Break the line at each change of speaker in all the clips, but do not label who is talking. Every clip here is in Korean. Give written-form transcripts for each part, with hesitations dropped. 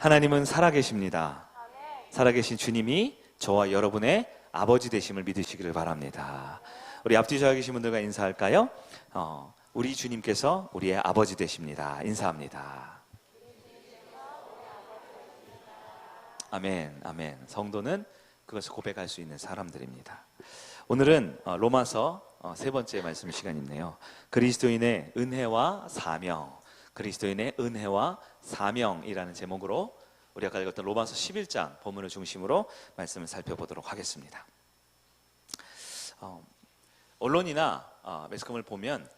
하나님은 살아계십니다. 살아계신 주님이 저와 여러분의 아버지 되심을 믿으시기를 바랍니다. 우리 앞뒤 저와 계신 분들과 인사할까요? 우리 주님께서 우리의 아버지 되십니다. 인사합니다. 아멘, 아멘. 성도는 그것을 고백할 수 있는 사람들입니다. 오늘은 로마서 세 번째 말씀 시간이네요. 그리스도인의 은혜와 사명, 그리스도인의 은혜와 사명이라는 제목으로 우리 아까 읽었던 로마서 11장 본문을 중심으로 말씀을 살펴보도록 하겠습니다. 언론이나 매스컴을 보면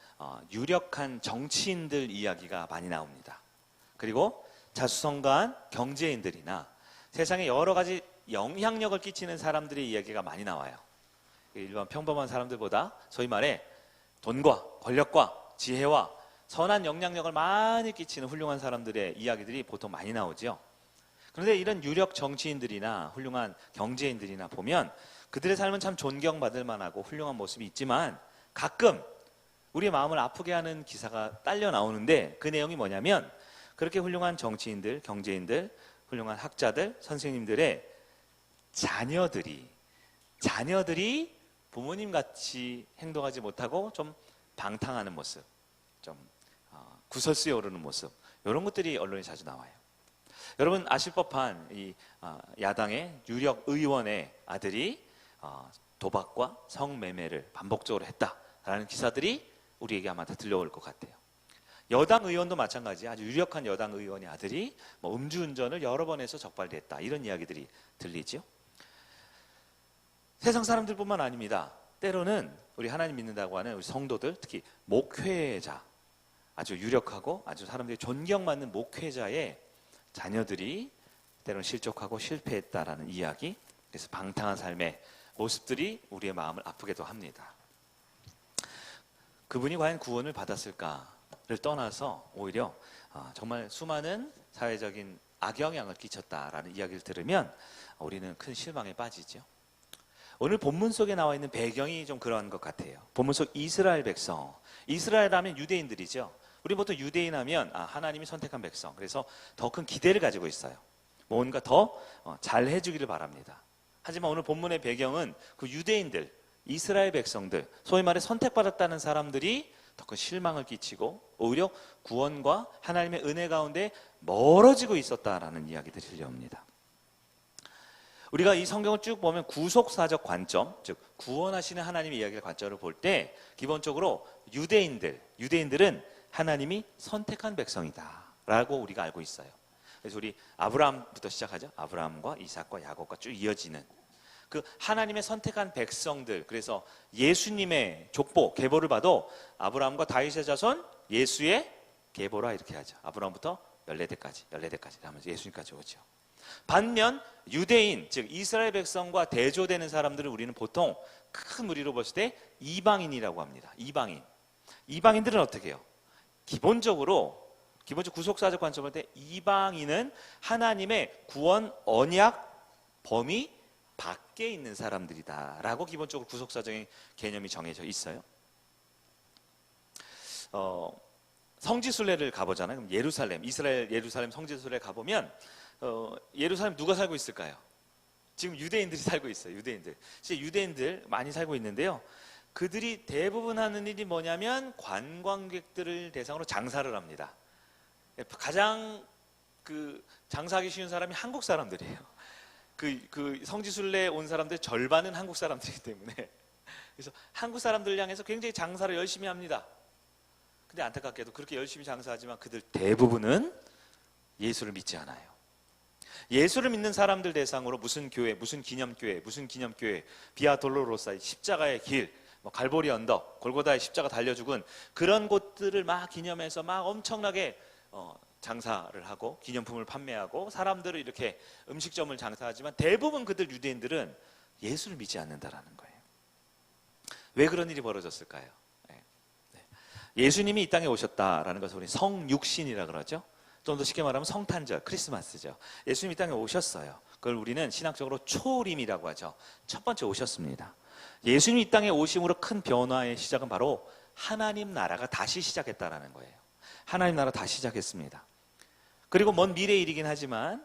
유력한 정치인들 이야기가 많이 나옵니다. 그리고 자수성가한 경제인들이나 세상에 여러 가지 영향력을 끼치는 사람들의 이야기가 많이 나와요. 일반 평범한 사람들보다 소위 말해 돈과 권력과 지혜와 선한 영향력을 많이 끼치는 훌륭한 사람들의 이야기들이 보통 많이 나오죠. 그런데 이런 유력 정치인들이나 훌륭한 경제인들이나 보면 그들의 삶은 참 존경받을 만하고 훌륭한 모습이 있지만 가끔 우리의 마음을 아프게 하는 기사가 딸려 나오는데 그 내용이 뭐냐면 그렇게 훌륭한 정치인들, 경제인들, 훌륭한 학자들, 선생님들의 자녀들이 부모님같이 행동하지 못하고 좀 방탕하는 모습, 좀 구설수에 오르는 모습, 이런 것들이 언론에 자주 나와요. 여러분 아실 법한 이 야당의 유력 의원의 아들이 도박과 성매매를 반복적으로 했다라는 기사들이 우리에게 아마 다 들려올 것 같아요. 여당 의원도 마찬가지, 아주 유력한 여당 의원의 아들이 음주운전을 여러 번 해서 적발됐다, 이런 이야기들이 들리죠. 세상 사람들뿐만 아닙니다. 때로는 우리 하나님 믿는다고 하는 우리 성도들, 특히 목회자, 아주 유력하고 아주 사람들이 존경받는 목회자의 자녀들이 때로는 실족하고 실패했다라는 이야기, 그래서 방탕한 삶의 모습들이 우리의 마음을 아프게도 합니다. 그분이 과연 구원을 받았을까를 떠나서 오히려 정말 수많은 사회적인 악영향을 끼쳤다라는 이야기를 들으면 우리는 큰 실망에 빠지죠. 오늘 본문 속에 나와 있는 배경이 좀 그러한 것 같아요. 본문 속 이스라엘 백성, 이스라엘 하면 유대인들이죠. 우리 보통 유대인 하면 하나님이 선택한 백성, 그래서 더 큰 기대를 가지고 있어요. 뭔가 더 잘 해주기를 바랍니다. 하지만 오늘 본문의 배경은 그 유대인들, 이스라엘 백성들, 소위 말해 선택받았다는 사람들이 더 큰 실망을 끼치고 오히려 구원과 하나님의 은혜 가운데 멀어지고 있었다라는 이야기들이 들려옵니다. 우리가 이 성경을 쭉 보면 구속사적 관점, 즉 구원하시는 하나님의 이야기의 관점을 볼 때 기본적으로 유대인들은 하나님이 선택한 백성이다 라고 우리가 알고 있어요. 그래서 우리 아브라함부터 시작하죠. 아브라함과 이삭과 야곱과 쭉 이어지는 그 하나님의 선택한 백성들, 그래서 예수님의 족보, 계보를 봐도 아브라함과 다윗의 자손, 예수의 계보라 이렇게 하죠. 아브라함부터 14대까지 하면서 예수님까지 오죠. 반면 유대인, 즉 이스라엘 백성과 대조되는 사람들을 우리는 보통 큰 무리로 봤을 때 이방인이라고 합니다. 이방인들은 어떻게 해요? 기본적으로 구속사적 관점을 볼 때 이방인은 하나님의 구원 언약 범위 밖에 있는 사람들이다 라고 기본적으로 구속사적인 개념이 정해져 있어요. 성지순례를 가보잖아요. 그럼 이스라엘 예루살렘 성지순례 가보면 예루살렘 누가 살고 있을까요? 지금 유대인들이 살고 있어요. 유대인들 많이 살고 있는데요. 그들이 대부분 하는 일이 뭐냐면 관광객들을 대상으로 장사를 합니다. 가장 장사하기 쉬운 사람이 한국 사람들이에요. 그 성지순례에 온 사람들 절반은 한국 사람들이기 때문에, 그래서 한국 사람들을 향해서 굉장히 장사를 열심히 합니다. 근데 안타깝게도 그렇게 열심히 장사하지만 그들 대부분은 예수를 믿지 않아요. 예수를 믿는 사람들 대상으로 무슨 교회, 무슨 기념교회, 비아 돌로로사, 십자가의 길, 갈보리 언덕, 골고다의 십자가 달려 죽은 그런 곳들을 막 기념해서 막 엄청나게 장사를 하고 기념품을 판매하고 사람들을 이렇게 음식점을 장사하지만 대부분 그들 유대인들은 예수를 믿지 않는다라는 거예요. 왜 그런 일이 벌어졌을까요? 예수님이 이 땅에 오셨다라는 것을 우리 성육신이라 그러죠. 좀 더 쉽게 말하면 성탄절, 크리스마스죠. 예수님이 이 땅에 오셨어요. 그걸 우리는 신학적으로 초림이라고 하죠. 첫 번째 오셨습니다. 예수님이 이 땅에 오심으로 큰 변화의 시작은 바로 하나님 나라가 다시 시작했다라는 거예요. 하나님 나라 다시 시작했습니다. 그리고 먼 미래의 일이긴 하지만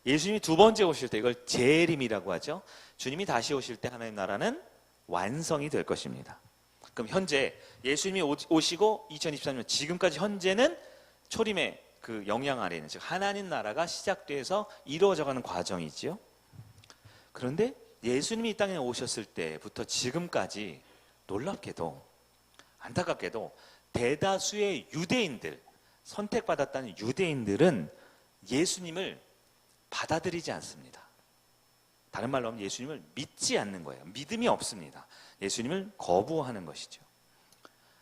예수님이 두 번째 오실 때 이걸 재림이라고 하죠. 주님이 다시 오실 때 하나님 나라는 완성이 될 것입니다. 그럼 현재 예수님이 오시고 2023년 지금까지 현재는 초림의 그 영향 아래 있는 즉 하나님 나라가 시작돼서 이루어져가는 과정이지요. 그런데 예수님이 이 땅에 오셨을 때부터 지금까지 놀랍게도 안타깝게도 대다수의 유대인들 선택받았다는 유대인들은 예수님을 받아들이지 않습니다. 다른 말로 하면 예수님을 믿지 않는 거예요. 믿음이 없습니다. 예수님을 거부하는 것이죠.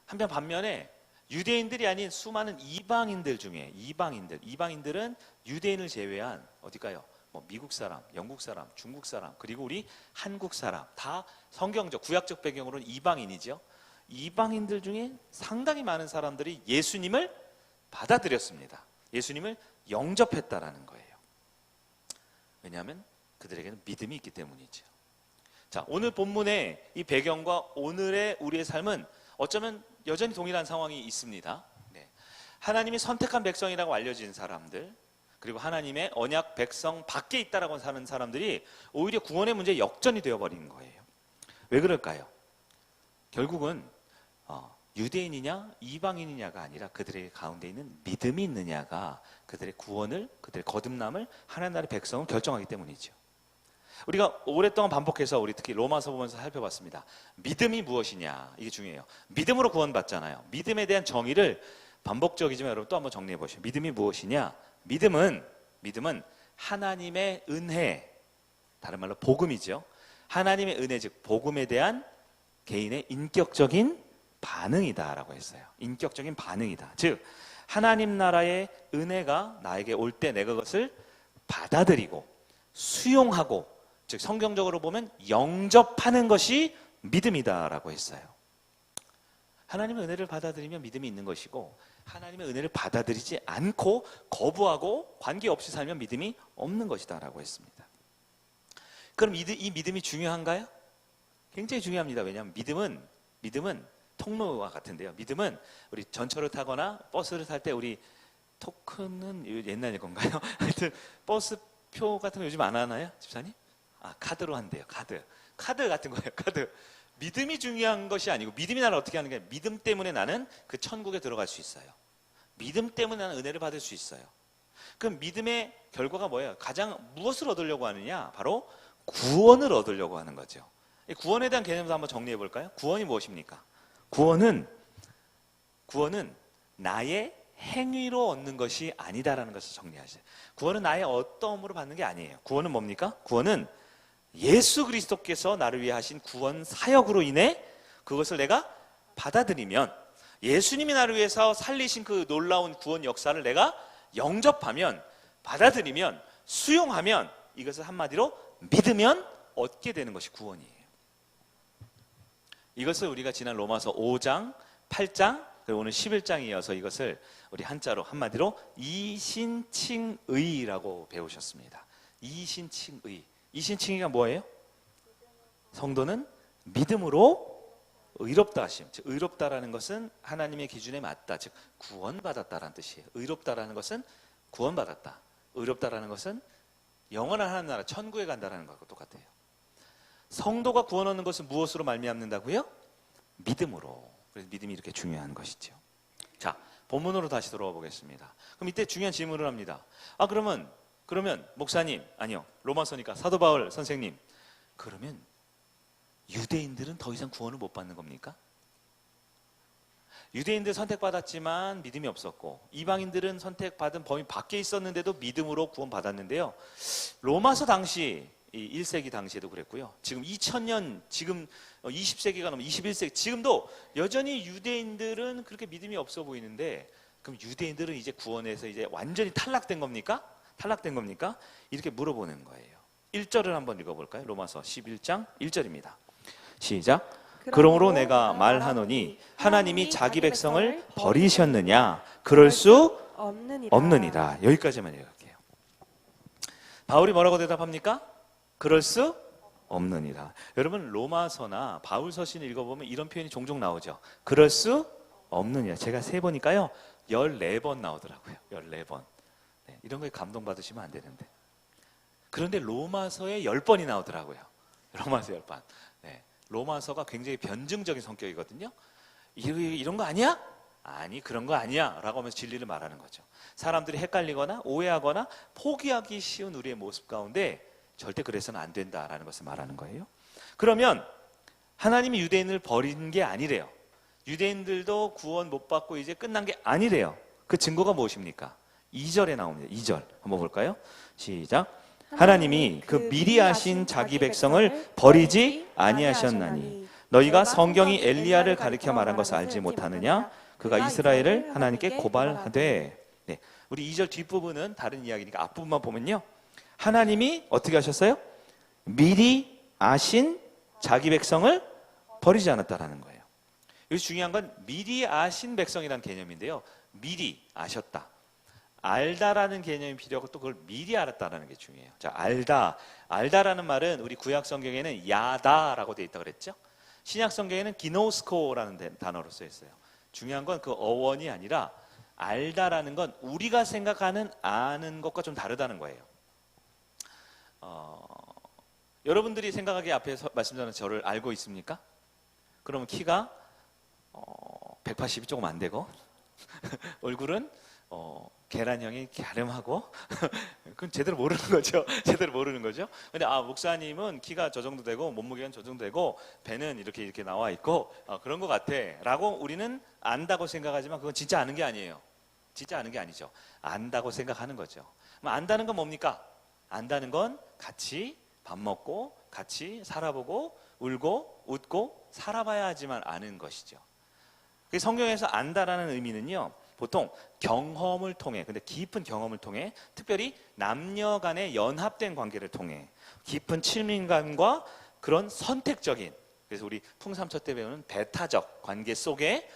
한편 반면에 유대인들이 아닌 수많은 이방인들 중에 이방인들은 유대인을 제외한 어딜까요? 뭐 미국 사람, 영국 사람, 중국 사람, 그리고 우리 한국 사람 다 성경적 구약적 배경으로는 이방인이죠. 이방인들 중에 상당히 많은 사람들이 예수님을 받아들였습니다. 예수님을 영접했다라는 거예요. 왜냐하면 그들에게는 믿음이 있기 때문이죠. 자, 오늘 본문의 이 배경과 오늘의 우리의 삶은 어쩌면 여전히 동일한 상황이 있습니다. 하나님이 선택한 백성이라고 알려진 사람들, 그리고 하나님의 언약 백성 밖에 있다라고 사는 사람들이 오히려 구원의 문제에 역전이 되어버린 거예요. 왜 그럴까요? 결국은 유대인이냐 이방인이냐가 아니라 그들의 가운데 있는 믿음이 있느냐가 그들의 구원을, 그들의 거듭남을, 하나님 나라의 백성을 결정하기 때문이죠. 우리가 오랫동안 반복해서 우리 특히 로마서 보면서 살펴봤습니다. 믿음이 무엇이냐, 이게 중요해요. 믿음으로 구원받잖아요. 믿음에 대한 정의를 반복적이지만 여러분 또 한번 정리해 보시죠. 믿음이 무엇이냐? 믿음은 하나님의 은혜, 다른 말로 복음이죠. 하나님의 은혜, 즉 복음에 대한 개인의 인격적인 반응이다라고 했어요. 인격적인 반응이다. 즉 하나님 나라의 은혜가 나에게 올 때 내가 그것을 받아들이고 수용하고, 즉 성경적으로 보면 영접하는 것이 믿음이다라고 했어요. 하나님의 은혜를 받아들이면 믿음이 있는 것이고, 하나님의 은혜를 받아들이지 않고 거부하고 관계없이 살면 믿음이 없는 것이다라고 했습니다. 그럼 이 믿음이 중요한가요? 굉장히 중요합니다. 왜냐하면 믿음은 통로와 같은데요. 믿음은 우리 전철을 타거나 버스를 탈 때 우리 토큰은 옛날 건가요? 하여튼 버스표 같은 거 요즘 안 하나요? 집사님? 카드로 한대요. 카드 같은 거예요. 카드. 믿음이 중요한 것이 아니고, 믿음이 나를 어떻게 하는 게 아니라 믿음 때문에 나는 그 천국에 들어갈 수 있어요. 믿음 때문에 나는 은혜를 받을 수 있어요. 그럼 믿음의 결과가 뭐예요? 가장 무엇을 얻으려고 하느냐? 바로 구원을 얻으려고 하는 거죠. 구원에 대한 개념도 한번 정리해 볼까요? 구원이 무엇입니까? 구원은 나의 행위로 얻는 것이 아니다라는 것을 정리하세요. 구원은 나의 어떠함으로 받는 게 아니에요. 구원은 뭡니까? 구원은 예수 그리스도께서 나를 위해 하신 구원 사역으로 인해 그것을 내가 받아들이면, 예수님이 나를 위해서 살리신 그 놀라운 구원 역사를 내가 영접하면, 받아들이면, 수용하면, 이것을 한마디로 믿으면 얻게 되는 것이 구원이에요. 이것을 우리가 지난 로마서 5장, 8장, 그리고 오늘 11장에 이어서 이것을 우리 한자로 한마디로 이신칭의라고 배우셨습니다. 이신칭의. 이신칭의가 뭐예요? 성도는 믿음으로 의롭다 하심. 즉 의롭다라는 것은 하나님의 기준에 맞다. 즉 구원받았다라는 뜻이에요. 의롭다라는 것은 구원받았다. 의롭다라는 것은 영원한 하나님 나라 천국에 간다라는 것과 똑같아요. 성도가 구원 얻는 것은 무엇으로 말미암는다고요? 믿음으로. 그래서 믿음이 이렇게 중요한 것이죠. 자, 본문으로 다시 돌아와 보겠습니다. 그럼 이때 중요한 질문을 합니다. 그러면 목사님, 아니요, 로마서니까 사도 바울 선생님, 그러면 유대인들은 더 이상 구원을 못 받는 겁니까? 유대인들 선택받았지만 믿음이 없었고, 이방인들은 선택받은 범위 밖에 있었는데도 믿음으로 구원받았는데요. 로마서 당시 1세기 당시에도 그랬고요. 지금 2000년, 지금 20세기가 넘어 21세기, 지금도 여전히 유대인들은 그렇게 믿음이 없어 보이는데, 그럼 유대인들은 이제 구원에서 이제 완전히 탈락된 겁니까? 이렇게 물어보는 거예요. 1절을 한번 읽어볼까요? 로마서 11장 1절입니다. 시작. 그러므로 내가 말하노니 하나님이 자기 백성을 버리셨느냐? 그럴 수 없느니라. 여기까지만 읽을게요. 바울이 뭐라고 대답합니까? 그럴 수 없느니라. 여러분 로마서나 바울 서신을 읽어보면 이런 표현이 종종 나오죠. 그럴 수 없느니라. 제가 세보니까요 14번 나오더라고요. 14번. 네, 이런 거에 감동받으시면 안 되는데. 그런데 로마서에 10번이 나오더라고요. 로마서 10번. 네, 로마서가 굉장히 변증적인 성격이거든요. 이런 거 아니야? 아니, 그런 거 아니야 라고 하면서 진리를 말하는 거죠. 사람들이 헷갈리거나 오해하거나 포기하기 쉬운 우리의 모습 가운데 절대 그래서는 안 된다라는 것을 말하는 거예요. 그러면 하나님이 유대인을 버린 게 아니래요. 유대인들도 구원 못 받고 이제 끝난 게 아니래요. 그 증거가 무엇입니까? 2절에 나옵니다. 2절 한번 볼까요? 시작. 하나님이 그 미리 아신 자기 백성을 버리지 아니하셨나니 너희가 성경이 엘리야를 가리켜 말한 것을 알지 못하느냐? 그가 이스라엘을 하나님께 고발하되. 네, 우리 2절 뒷부분은 다른 이야기니까 앞부분만 보면요, 하나님이 어떻게 하셨어요? 미리 아신 자기 백성을 버리지 않았다라는 거예요. 여기서 중요한 건 미리 아신 백성이라는 개념인데요, 미리 아셨다, 알다라는 개념이 필요하고 또 그걸 미리 알았다라는 게 중요해요. 자, 알다라는 말은 우리 구약 성경에는 야다라고 되어 있다 그랬죠. 신약 성경에는 기노스코라는 단어로 써 있어요. 중요한 건 그 어원이 아니라 알다라는 건 우리가 생각하는 아는 것과 좀 다르다는 거예요. 여러분들이 생각하기에 앞에서 말씀드린 저를 알고 있습니까? 그러면 키가 180이 조금 안 되고 얼굴은 계란형이 갸름하고 그건 제대로 모르는 거죠. 제대로 모르는 거죠. 근데 목사님은 키가 저 정도 되고 몸무게는 저 정도 되고 배는 이렇게 나와 있고 그런 것 같아 라고 우리는 안다고 생각하지만 그건 진짜 아는 게 아니에요. 진짜 아는 게 아니죠. 안다고 생각하는 거죠. 그럼 안다는 건 뭡니까? 안다는 건 같이 밥 먹고 같이 살아보고 울고 웃고 살아봐야 하지만 아는 것이죠. 성경에서 안다라는 의미는요, 보통 경험을 통해, 근데 깊은 경험을 통해, 특별히 남녀 간의 연합된 관계를 통해 깊은 친밀감과 그런 선택적인, 그래서 우리 풍삼첫 때 배우는 배타적 관계 속에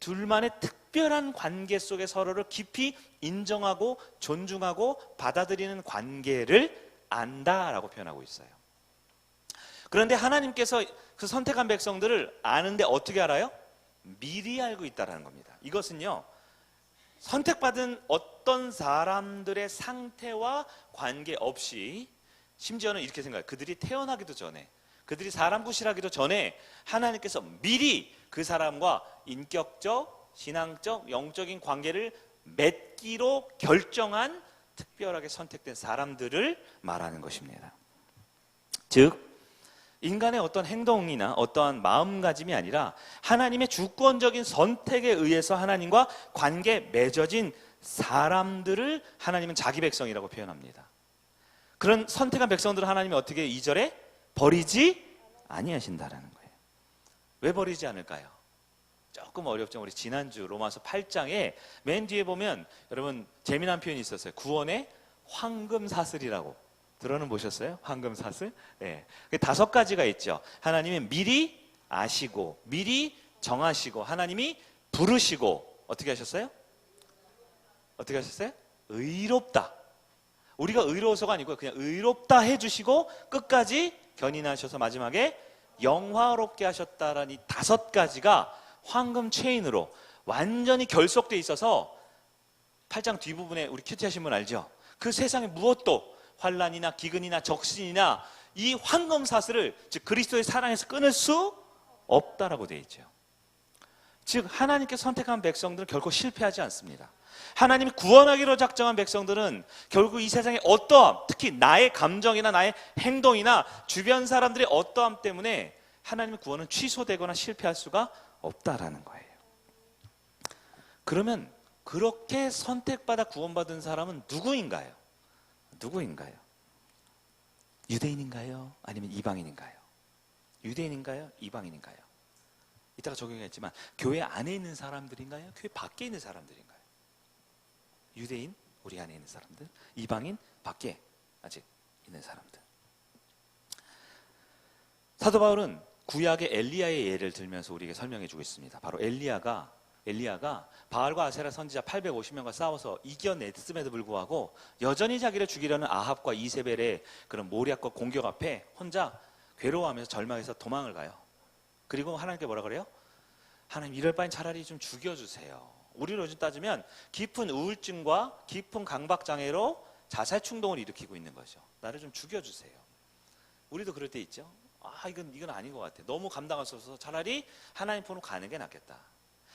둘만의 특별한 관계 속에 서로를 깊이 인정하고 존중하고 받아들이는 관계를 안다라고 표현하고 있어요. 그런데 하나님께서 그 선택한 백성들을 아는데 어떻게 알아요? 미리 알고 있다는 겁니다. 이것은요, 선택받은 어떤 사람들의 상태와 관계없이, 심지어는 이렇게 생각해요. 그들이 태어나기도 전에, 그들이 사람 구실하기도 전에 하나님께서 미리 그 사람과 인격적, 신앙적, 영적인 관계를 맺기로 결정한 특별하게 선택된 사람들을 말하는 것입니다. 즉 인간의 어떤 행동이나 어떠한 마음가짐이 아니라 하나님의 주권적인 선택에 의해서 하나님과 관계 맺어진 사람들을 하나님은 자기 백성이라고 표현합니다. 그런 선택한 백성들을 하나님이 어떻게 2절에 버리지 아니하신다라는 거예요. 왜 버리지 않을까요? 조금 어렵죠. 우리 지난주 로마서 8장에 맨 뒤에 보면 여러분 재미난 표현이 있었어요. 구원의 황금사슬이라고 들어는 보셨어요? 황금사슬? 네. 5가지가 있죠. 하나님이 미리 아시고 미리 정하시고 하나님이 부르시고 어떻게 하셨어요? 어떻게 하셨어요? 의롭다. 우리가 의로워서가 아니고 그냥 의롭다 해주시고 끝까지 견인하셔서 마지막에 영화롭게 하셨다라는 이 5가지가 황금 체인으로 완전히 결속되어 있어서 8장 뒷부분에 우리 큐티 하신 분 알죠? 그 세상에 무엇도 환난이나 기근이나 적신이나 이 황금 사슬을 즉 그리스도의 사랑에서 끊을 수 없다라고 되어 있죠. 즉 하나님께 선택한 백성들은 결코 실패하지 않습니다. 하나님이 구원하기로 작정한 백성들은 결국 이 세상의 어떠함, 특히 나의 감정이나 나의 행동이나 주변 사람들의 어떠함 때문에 하나님의 구원은 취소되거나 실패할 수가 없다라는 거예요. 그러면 그렇게 선택받아 구원받은 사람은 누구인가요? 누구인가요? 유대인인가요? 아니면 이방인인가요? 유대인인가요? 이방인인가요? 이따가 적용했지만 교회 안에 있는 사람들인가요? 교회 밖에 있는 사람들인가요? 유대인, 우리 안에 있는 사람들, 이방인, 밖에 아직 있는 사람들. 사도 바울은 구약의 엘리야의 예를 들면서 우리에게 설명해 주고 있습니다. 바로 엘리야가 바알과 아세라 선지자 850명과 싸워서 이겨냈음에도 불구하고 여전히 자기를 죽이려는 아합과 이세벨의 그런 모략과 공격 앞에 혼자 괴로워하면서 절망해서 도망을 가요. 그리고 하나님께 뭐라 그래요? 하나님 이럴 바엔 차라리 좀 죽여주세요. 우리로 요즘 따지면 깊은 우울증과 깊은 강박장애로 자살 충동을 일으키고 있는 거죠. 나를 좀 죽여주세요. 우리도 그럴 때 있죠. 이건 아닌 것 같아. 너무 감당할 수 없어서 차라리 하나님 품으로 가는 게 낫겠다.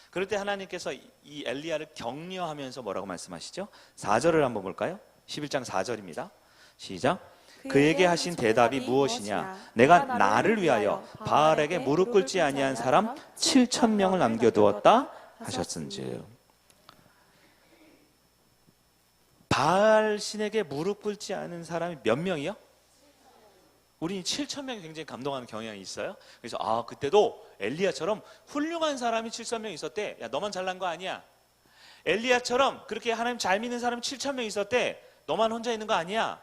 그럴 때 하나님께서 이 엘리야를 격려하면서 뭐라고 말씀하시죠? 4절을 한번 볼까요? 11장 4절입니다. 시작. 그에게 하신 대답이 무엇이냐? 내가 나를 위하여 바알에게 무릎 꿇지 아니한 사람 7,000명을 남겨두었다 하셨은즉. 바알 신에게 무릎 꿇지 않은 사람이 몇 명이요? 우리는 7,000명이 굉장히 감동하는 경향이 있어요. 그래서 그때도 엘리야처럼 훌륭한 사람이 7,000명 있었대. 야, 너만 잘난 거 아니야. 엘리야처럼 그렇게 하나님 잘 믿는 사람이 7,000명 있었대. 너만 혼자 있는 거 아니야.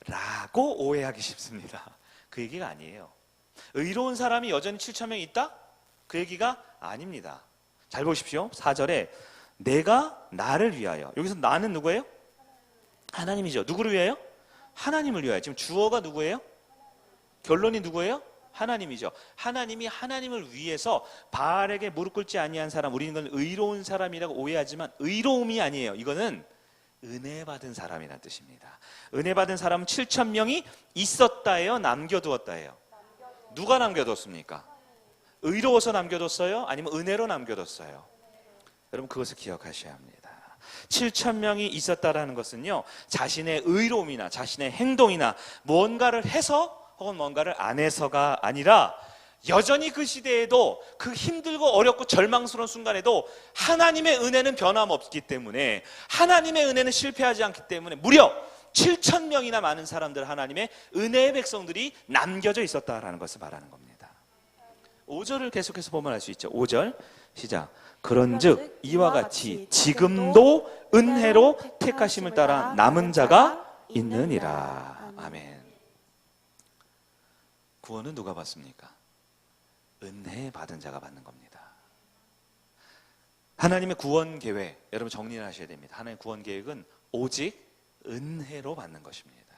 라고 오해하기 쉽습니다. 그 얘기가 아니에요. 의로운 사람이 여전히 7,000명 있다? 그 얘기가 아닙니다. 잘 보십시오. 4절에 내가 나를 위하여. 여기서 나는 누구예요? 하나님이죠. 누구를 위하여? 하나님을 위하여. 지금 주어가 누구예요? 결론이 누구예요? 하나님이죠. 하나님이 하나님을 위해서 바알에게 무릎 꿇지 아니한 사람, 우리는 이건 의로운 사람이라고 오해하지만 의로움이 아니에요. 이거는 은혜 받은 사람이라는 뜻입니다. 은혜 받은 사람은 7,000명이 있었다예요? 남겨두었다예요? 누가 남겨뒀습니까? 의로워서 남겨뒀어요? 아니면 은혜로 남겨뒀어요? 여러분 그것을 기억하셔야 합니다. 7,000명이 있었다라는 것은요, 자신의 의로움이나 자신의 행동이나 무언가를 해서 혹은 뭔가를 안 해서가 아니라 여전히 그 시대에도 그 힘들고 어렵고 절망스러운 순간에도 하나님의 은혜는 변함없기 때문에, 하나님의 은혜는 실패하지 않기 때문에 무려 7,000명이나 많은 사람들, 하나님의 은혜의 백성들이 남겨져 있었다라는 것을 말하는 겁니다. 5절을 계속해서 보면 알 수 있죠. 5절 시작. 그런즉 이와 같이 지금도 은혜로 택하심을 따라 남은 자가 있느니라. 아멘. 구원은 누가 받습니까? 은혜 받은 자가 받는 겁니다. 하나님의 구원 계획, 여러분 정리를 하셔야 됩니다. 하나님의 구원 계획은 오직 은혜로 받는 것입니다.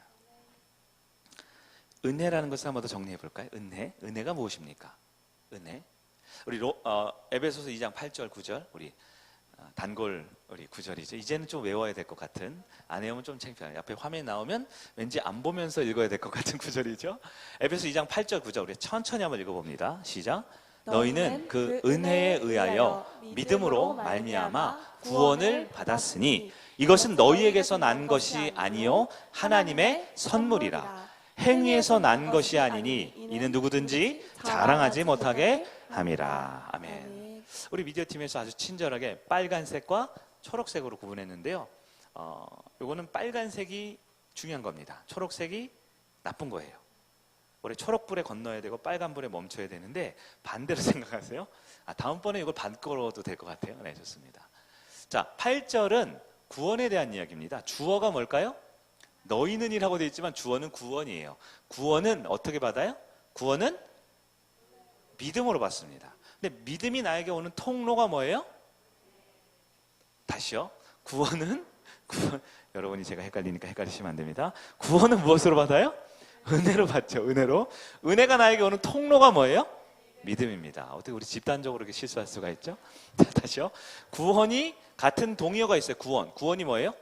은혜라는 것을 한번 더 정리해 볼까요? 은혜가 무엇입니까? 은혜. 우리 에베소서 2장 8절 9절 우리 단골 우리 9절이죠. 이제는 좀 외워야 될 것 같은, 안 외우면 좀 창피해요. 앞에 화면이 나오면 왠지 안 보면서 읽어야 될 것 같은 9절이죠. 에베소 2장 8절 9절 우리 천천히 한번 읽어봅니다. 시작. 너희는 그 은혜에 의하여 믿음으로 말미암아 구원을 받았으니 이것은 너희에게서 난 것이 아니요 하나님의 선물이라. 행위에서 난 것이 아니니 이는 누구든지 자랑하지 못하게 함이라. 아멘. 우리 미디어팀에서 아주 친절하게 빨간색과 초록색으로 구분했는데요. 요거는 빨간색이 중요한 겁니다. 초록색이 나쁜 거예요. 원래 초록불에 건너야 되고 빨간불에 멈춰야 되는데 반대로 생각하세요. 다음번에 이걸 바꿔도 될 것 같아요. 네, 좋습니다. 자, 8절은 구원에 대한 이야기입니다. 주어가 뭘까요? 너희는 이라고 되어 있지만 주어는 구원이에요. 구원은 어떻게 받아요? 구원은 믿음으로 받습니다. 근데 믿음이 나에게 오는 통로가 뭐예요? 다시요. 구원, 여러분이 제가 헷갈리니까 헷갈리시면 안 됩니다. 구원은 무엇으로 받아요? 은혜로 받죠. 은혜로. 은혜가 나에게 오는 통로가 뭐예요? 믿음입니다. 어떻게 우리 집단적으로 이렇게 실수할 수가 있죠? 자, 다시요. 구원이 같은 동의어가 있어요. 구원이 뭐예요?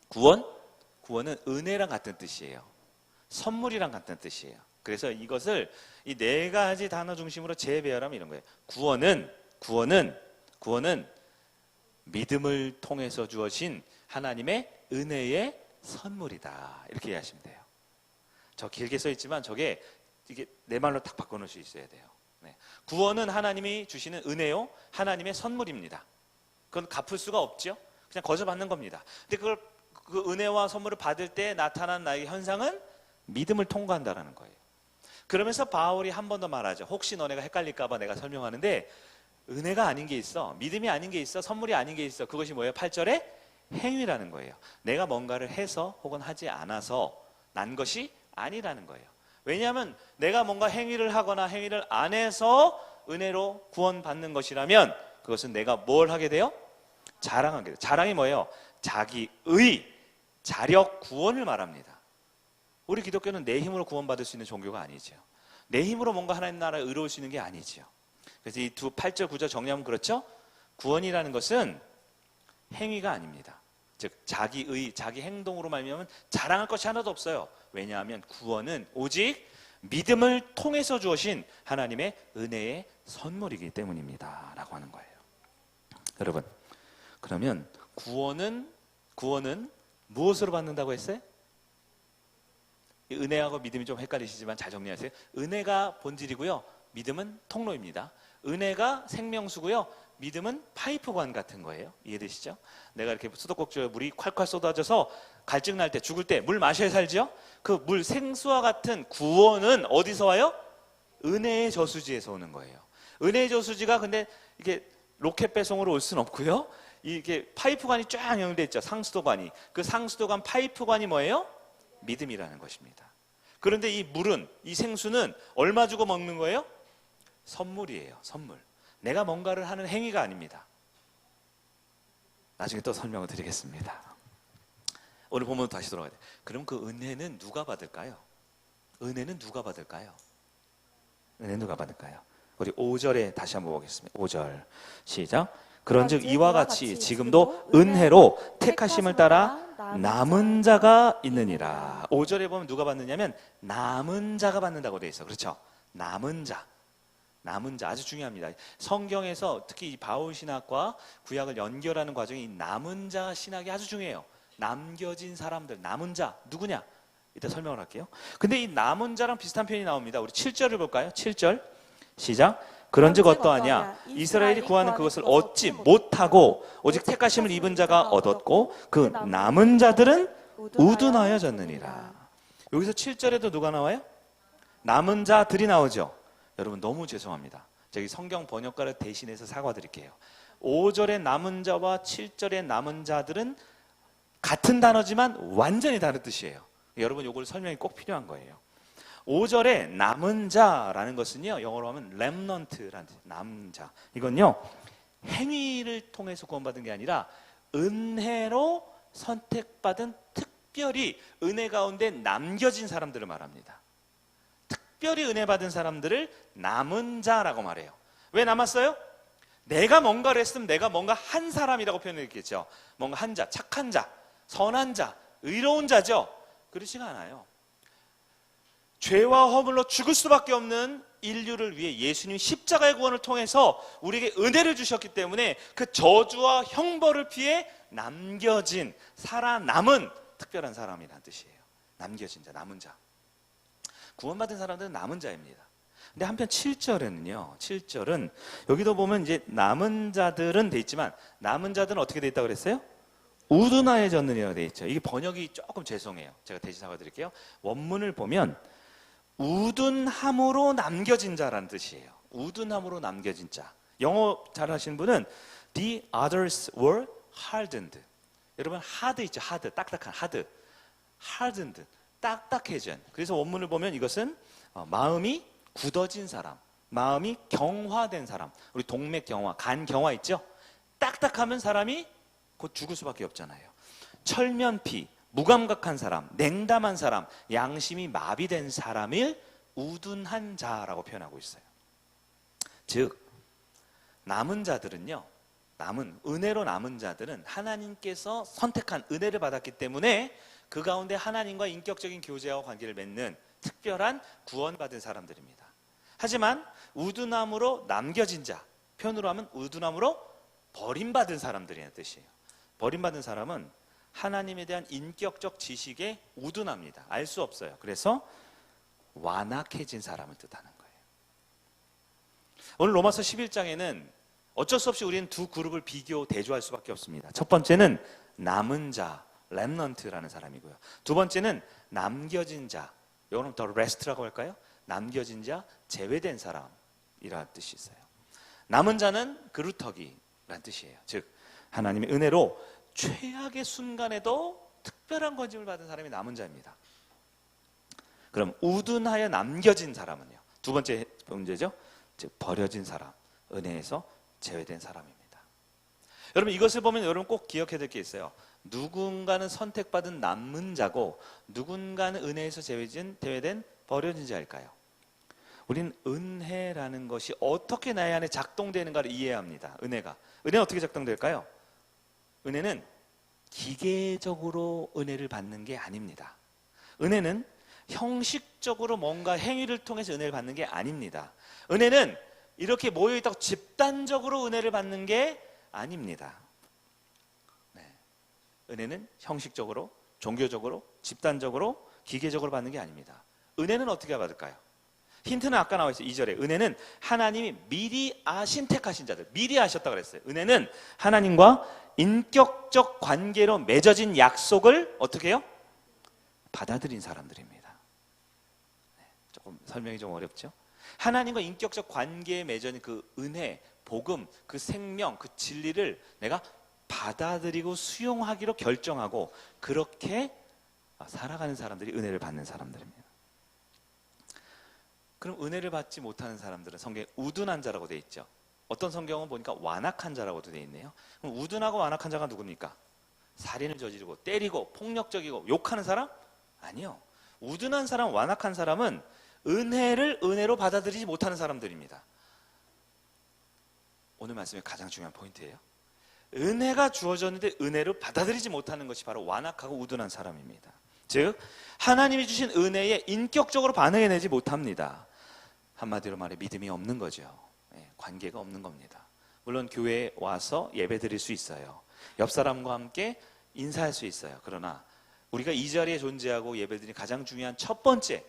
구원은 은혜랑 같은 뜻이에요. 선물이랑 같은 뜻이에요. 그래서 이것을 이 네 가지 단어 중심으로 재배열하면 이런 거예요. 구원은 믿음을 통해서 주어진 하나님의 은혜의 선물이다. 이렇게 이해하시면 돼요. 저 길게 써 있지만 이게 내 말로 딱 바꿔놓을 수 있어야 돼요. 네. 구원은 하나님이 주시는 은혜요, 하나님의 선물입니다. 그건 갚을 수가 없죠. 그냥 거저 받는 겁니다. 근데 그 은혜와 선물을 받을 때 나타난 나의 현상은 믿음을 통과한다는 거예요. 그러면서 바울이 한 번 더 말하죠. 혹시 너네가 헷갈릴까 봐 내가 설명하는데, 은혜가 아닌 게 있어, 믿음이 아닌 게 있어, 선물이 아닌 게 있어. 그것이 뭐예요? 8절에 행위라는 거예요. 내가 뭔가를 해서 혹은 하지 않아서 난 것이 아니라는 거예요. 왜냐하면 내가 뭔가 행위를 하거나 행위를 안 해서 은혜로 구원받는 것이라면 그것은 내가 뭘 하게 돼요? 자랑하게 돼요. 자랑이 뭐예요? 자기의 자력 구원을 말합니다. 우리 기독교는 내 힘으로 구원받을 수 있는 종교가 아니죠. 내 힘으로 뭔가 하나님 나라에 의로울 수 있는 게 아니죠. 그래서 이 두 8절 9절 정리하면 그렇죠? 구원이라는 것은 행위가 아닙니다. 즉 자기 행동으로 말미암은 자랑할 것이 하나도 없어요. 왜냐하면 구원은 오직 믿음을 통해서 주어진 하나님의 은혜의 선물이기 때문입니다 라고 하는 거예요. 여러분, 그러면 구원은 무엇으로 받는다고 했어요? 은혜하고 믿음이 좀 헷갈리시지만 잘 정리하세요. 은혜가 본질이고요, 믿음은 통로입니다. 은혜가 생명수고요, 믿음은 파이프관 같은 거예요. 이해되시죠? 내가 이렇게 수도꼭지에 물이 콸콸 쏟아져서 갈증 날 때, 죽을 때 물 마셔야 살죠? 그 물, 생수와 같은 구원은 어디서 와요? 은혜의 저수지에서 오는 거예요. 은혜의 저수지가 근데 이게 로켓 배송으로 올 수는 없고요, 이게 파이프관이 쫙 연결돼 있죠. 상수도관이. 그 상수도관 파이프관이 뭐예요? 믿음이라는 것입니다. 그런데 이 물은, 이 생수는 얼마 주고 먹는 거예요? 선물이에요. 선물. 내가 뭔가를 하는 행위가 아닙니다. 나중에 또 설명을 드리겠습니다. 오늘 본문 다시 돌아가야 돼요. 그럼 그 은혜는 누가 받을까요? 은혜는 누가 받을까요? 은혜는 누가 받을까요? 우리 5절에 다시 한번 보겠습니다. 5절 시작. 그런즉 이와 같이 지금도 은혜로 택하심을 따라 남은 자가 있느니라. 5절에 보면 누가 받느냐면 남은 자가 받는다고 되어 있어. 그렇죠? 남은 자 아주 중요합니다. 성경에서 특히 이 바울 신학과 구약을 연결하는 과정이 이 남은 자 신학이 아주 중요해요. 남겨진 사람들, 남은 자 누구냐? 이따 설명을 할게요. 근데 이 남은 자랑 비슷한 표현이 나옵니다. 우리 7절을 볼까요? 7절 시작. 그런즉 어떠하냐? 이스라엘이 구하는 그것을 얻지 못하고 오직 택하심을 입은 자가 얻었고 그 남은 자들은 우둔하여졌느니라. 여기서 7절에도 누가 나와요? 남은 자들이 나오죠. 여러분 너무 죄송합니다. 저기 성경 번역가를 대신해서 사과드릴게요. 5절의 남은 자와 7절의 남은 자들은 같은 단어지만 완전히 다른 뜻이에요. 여러분 이걸 설명이 꼭 필요한 거예요. 5절에 남은 자라는 것은요, 영어로 하면 렘넌트라는 뜻, 남은 자. 이건요, 행위를 통해서 구원받은 게 아니라 은혜로 선택받은, 특별히 은혜 가운데 남겨진 사람들을 말합니다. 특별히 은혜 받은 사람들을 남은 자라고 말해요. 왜 남았어요? 내가 뭔가를 했으면 내가 뭔가 한 사람이라고 표현했겠죠. 뭔가 한 자, 착한 자, 선한 자, 의로운 자죠. 그렇지가 않아요. 죄와 허물로 죽을 수밖에 없는 인류를 위해 예수님 십자가의 구원을 통해서 우리에게 은혜를 주셨기 때문에 그 저주와 형벌을 피해 남겨진, 살아남은 특별한 사람이라는 뜻이에요. 남겨진 자, 남은 자. 구원받은 사람들은 남은 자입니다. 근데 한편 7절에는요, 7절은 여기도 보면 이제 남은 자들은 돼 있지만 남은 자들은 어떻게 돼 있다고 그랬어요? 우둔하여졌느니라고 돼 있죠. 이게 번역이 조금 죄송해요. 제가 대신 사과드릴게요. 원문을 보면 우둔함으로 남겨진 자라는 뜻이에요. 우둔함으로 남겨진 자. 영어 잘하시는 분은 The others were hardened. 여러분 hard 있죠. hard, 딱딱한 hard. hardened, 딱딱해진. 그래서 원문을 보면 이것은 마음이 굳어진 사람, 마음이 경화된 사람. 우리 동맥 경화, 간 경화 있죠. 딱딱하면 사람이 곧 죽을 수밖에 없잖아요. 철면피, 무감각한 사람, 냉담한 사람, 양심이 마비된 사람을 우둔한 자라고 표현하고 있어요. 즉 남은 자들은요, 은혜로 남은 자들은 하나님께서 선택한 은혜를 받았기 때문에 그 가운데 하나님과 인격적인 교제와 관계를 맺는 특별한 구원받은 사람들입니다. 하지만 우둔함으로 남겨진 자, 표현으로 하면 우둔함으로 버림받은 사람들이라는 뜻이에요. 버림받은 사람은 하나님에 대한 인격적 지식에 우둔합니다. 알 수 없어요. 그래서 완악해진 사람을 뜻하는 거예요. 오늘 로마서 11장에는 어쩔 수 없이 우리는 두 그룹을 비교, 대조할 수밖에 없습니다. 첫 번째는 남은 자, 렘넌트라는 사람이고요. 두 번째는 남겨진 자, 이거는 더 레스트라고 할까요? 남겨진 자, 제외된 사람이라는 뜻이 있어요. 남은 자는 그루터기라는 뜻이에요. 즉 하나님의 은혜로 최악의 순간에도 특별한 건짐을 받은 사람이 남은 자입니다. 그럼 우둔하여 남겨진 사람은요, 두 번째 문제죠. 즉 버려진 사람, 은혜에서 제외된 사람입니다. 여러분 이것을 보면 여러분 꼭 기억해야 될 게 있어요. 누군가는 선택받은 남은 자고 누군가는 은혜에서 제외된 버려진 자일까요? 우린 은혜라는 것이 어떻게 나의 안에 작동되는가를 이해해야 합니다. 은혜는 어떻게 작동될까요? 은혜는 기계적으로 은혜를 받는 게 아닙니다. 은혜는 형식적으로 뭔가 행위를 통해서 은혜를 받는 게 아닙니다. 은혜는 이렇게 모여있다고 집단적으로 은혜를 받는 게 아닙니다. 은혜는 형식적으로, 종교적으로, 집단적으로, 기계적으로 받는 게 아닙니다. 은혜는 어떻게 받을까요? 힌트는 아까 나와 있어요. 2절에 은혜는 하나님이 미리 신택하신 자들, 미리 아셨다고 그랬어요. 은혜는 하나님과 인격적 관계로 맺어진 약속을 어떻게 해요? 받아들인 사람들입니다. 조금 설명이 좀 어렵죠? 하나님과 인격적 관계에 맺어진 그 은혜, 복음, 그 생명, 그 진리를 내가 받아들이고 수용하기로 결정하고 그렇게 살아가는 사람들이 은혜를 받는 사람들입니다. 그럼 은혜를 받지 못하는 사람들은 성경에 우둔한 자라고 되어 있죠. 어떤 성경은 보니까 완악한 자라고도 되어 있네요. 그럼 우둔하고 완악한 자가 누굽니까? 살인을 저지르고 때리고 폭력적이고 욕하는 사람? 아니요. 우둔한 사람, 완악한 사람은 은혜를 은혜로 받아들이지 못하는 사람들입니다. 오늘 말씀의 가장 중요한 포인트예요. 은혜가 주어졌는데 은혜를 받아들이지 못하는 것이 바로 완악하고 우둔한 사람입니다. 즉 하나님이 주신 은혜에 인격적으로 반응해내지 못합니다. 한마디로 말해 믿음이 없는 거죠. 관계가 없는 겁니다. 물론 교회에 와서 예배 드릴 수 있어요. 옆 사람과 함께 인사할 수 있어요. 그러나 우리가 이 자리에 존재하고 예배 드리는 가장 중요한 첫 번째,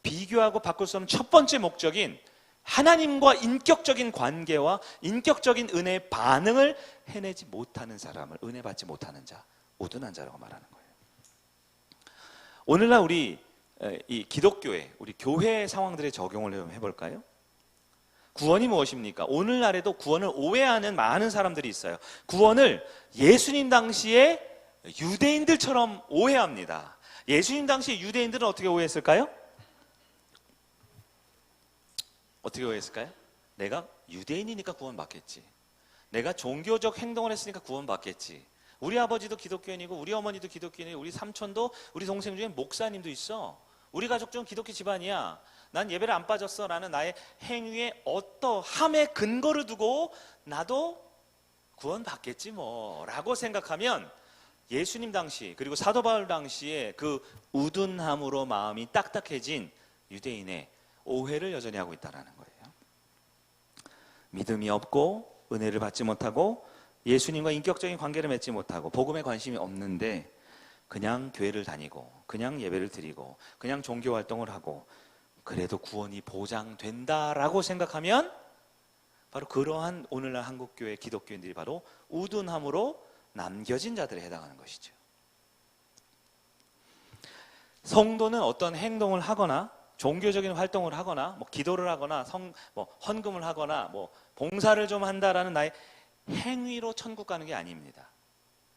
비교하고 바꿀 수 없는 첫 번째 목적인 하나님과 인격적인 관계와 인격적인 은혜의 반응을 해내지 못하는 사람을 은혜 받지 못하는 자, 우둔한 자라고 말하는 거예요. 오늘날 우리 이 기독교회, 우리 교회 상황들의 적용을 좀 해볼까요? 구원이 무엇입니까? 오늘날에도 구원을 오해하는 많은 사람들이 있어요. 구원을 예수님 당시에 유대인들처럼 오해합니다. 예수님 당시에 유대인들은 어떻게 오해했을까요? 어떻게 오해했을까요? 내가 유대인이니까 구원받겠지. 내가 종교적 행동을 했으니까 구원받겠지. 우리 아버지도 기독교인이고 우리 어머니도 기독교인이고 우리 삼촌도 우리 동생 중에 목사님도 있어. 우리 가족 중 기독교 집안이야. 난 예배를 안 빠졌어 라는 나의 행위에 어떠함의 근거를 두고 나도 구원받겠지 뭐 라고 생각하면 예수님 당시 그리고 사도 바울 당시에 그 우둔함으로 마음이 딱딱해진 유대인의 오해를 여전히 하고 있다는 거예요. 믿음이 없고 은혜를 받지 못하고 예수님과 인격적인 관계를 맺지 못하고 복음에 관심이 없는데 그냥 교회를 다니고 그냥 예배를 드리고 그냥 종교 활동을 하고 그래도 구원이 보장된다라고 생각하면 바로 그러한 오늘날 한국교회 기독교인들이 바로 우둔함으로 남겨진 자들에 해당하는 것이죠. 성도는 어떤 행동을 하거나 종교적인 활동을 하거나 뭐 기도를 하거나 헌금을 하거나 뭐 봉사를 좀 한다라는 나의 행위로 천국 가는 게 아닙니다.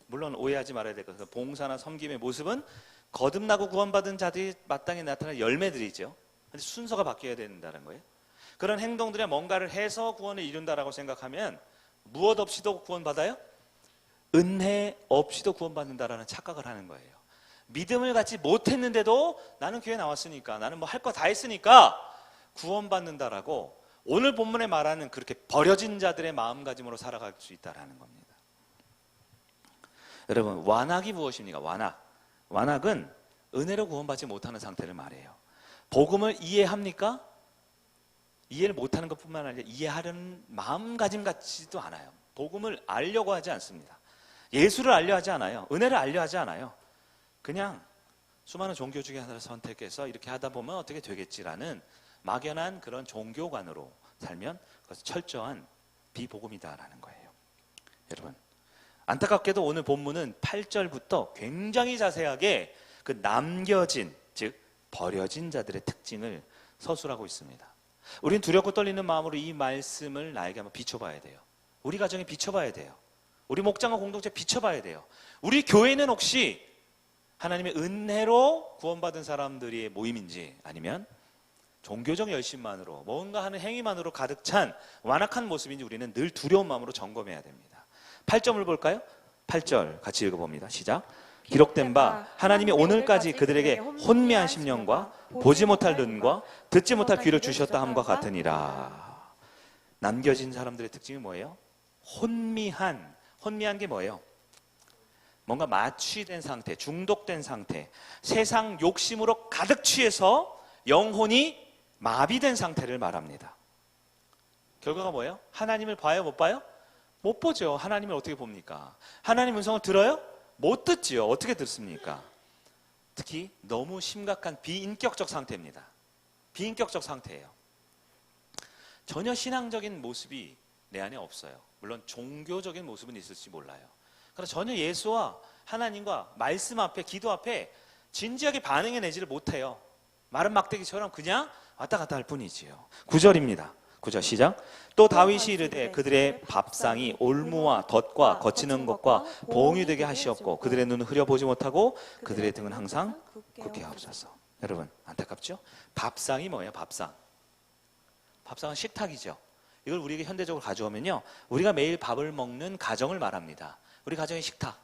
물론 오해하지 말아야 될 것은 봉사나 섬김의 모습은 거듭나고 구원받은 자들이 마땅히 나타나는 열매들이죠. 근데 순서가 바뀌어야 된다는 거예요. 그런 행동들에 뭔가를 해서 구원을 이룬다라고 생각하면 무엇 없이도 구원받아요? 은혜 없이도 구원받는다라는 착각을 하는 거예요. 믿음을 갖지 못했는데도 나는 교회 나왔으니까 나는 뭐 할 거 다 했으니까 구원받는다라고 오늘 본문에 말하는 그렇게 버려진 자들의 마음가짐으로 살아갈 수 있다는 겁니다. 여러분 완악이 무엇입니까? 완악은 은혜로 구원받지 못하는 상태를 말해요. 복음을 이해합니까? 이해를 못하는 것뿐만 아니라 이해하려는 마음가짐 같지도 않아요. 복음을 알려고 하지 않습니다. 예수를 알려 하지 않아요. 은혜를 알려 하지 않아요. 그냥 수많은 종교 중에 하나를 선택해서 이렇게 하다 보면 어떻게 되겠지라는 막연한 그런 종교관으로 살면 그것은 철저한 비복음이다라는 거예요. 여러분 안타깝게도 오늘 본문은 8절부터 굉장히 자세하게 그 남겨진 즉 버려진 자들의 특징을 서술하고 있습니다. 우리는 두렵고 떨리는 마음으로 이 말씀을 나에게 한번 비춰봐야 돼요. 우리 가정에 비춰봐야 돼요. 우리 목장과 공동체 비춰봐야 돼요. 우리 교회는 혹시 하나님의 은혜로 구원받은 사람들의 모임인지 아니면 종교적 열심만으로 뭔가 하는 행위만으로 가득 찬 완악한 모습인지 우리는 늘 두려운 마음으로 점검해야 됩니다. 8점을 볼까요? 8절 같이 읽어봅니다. 시작. 기록된 바 하나님이 오늘까지 그들에게 혼미한 심령과 보지 못할 눈과 듣지 못할 귀를 주셨다 함과 같으니라. 남겨진 사람들의 특징이 뭐예요? 혼미한 게 뭐예요? 뭔가 마취된 상태, 중독된 상태, 세상 욕심으로 가득 취해서 영혼이 마비된 상태를 말합니다. 결과가 뭐예요? 하나님을 봐요? 못 봐요? 못 보죠. 하나님을 어떻게 봅니까? 하나님 음성을 들어요? 못 듣지요. 어떻게 듣습니까? 특히 너무 심각한 비인격적 상태입니다. 비인격적 상태예요. 전혀 신앙적인 모습이 내 안에 없어요. 물론 종교적인 모습은 있을지 몰라요. 그러나 전혀 예수와 하나님과 말씀 앞에, 기도 앞에 진지하게 반응해내지를 못해요. 마른 막대기처럼 그냥 왔다 갔다 할 뿐이지요. 9절입니다. 9절 시작. 또 다윗이 이르되 그들의 밥상이 올무와 덫과 거치는 것과 보응이 되게 하시옵고 그들의 눈은 흐려보지 못하고 그들의 등은 항상 굳게 하옵소서. 여러분 안타깝죠? 밥상이 뭐예요? 밥상은 식탁이죠. 이걸 우리에게 현대적으로 가져오면요, 우리가 매일 밥을 먹는 가정을 말합니다. 우리 가정의 식탁,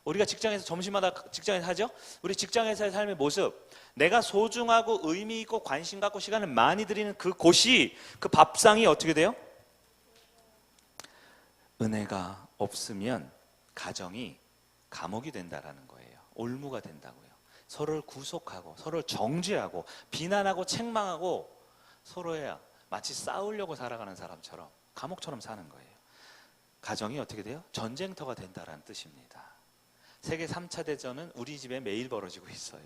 우리가 직장에서 점심마다 직장에서 하죠. 우리 직장에서의 삶의 모습, 내가 소중하고 의미 있고 관심 갖고 시간을 많이 들이는 그 곳이, 그 밥상이 어떻게 돼요? 은혜가 없으면 가정이 감옥이 된다라는 거예요. 올무가 된다고요. 서로를 구속하고 서로를 정죄하고 비난하고 책망하고 서로야 마치 싸우려고 살아가는 사람처럼 감옥처럼 사는 거예요. 가정이 어떻게 돼요? 전쟁터가 된다라는 뜻입니다. 세계 3차 대전은 우리 집에 매일 벌어지고 있어요.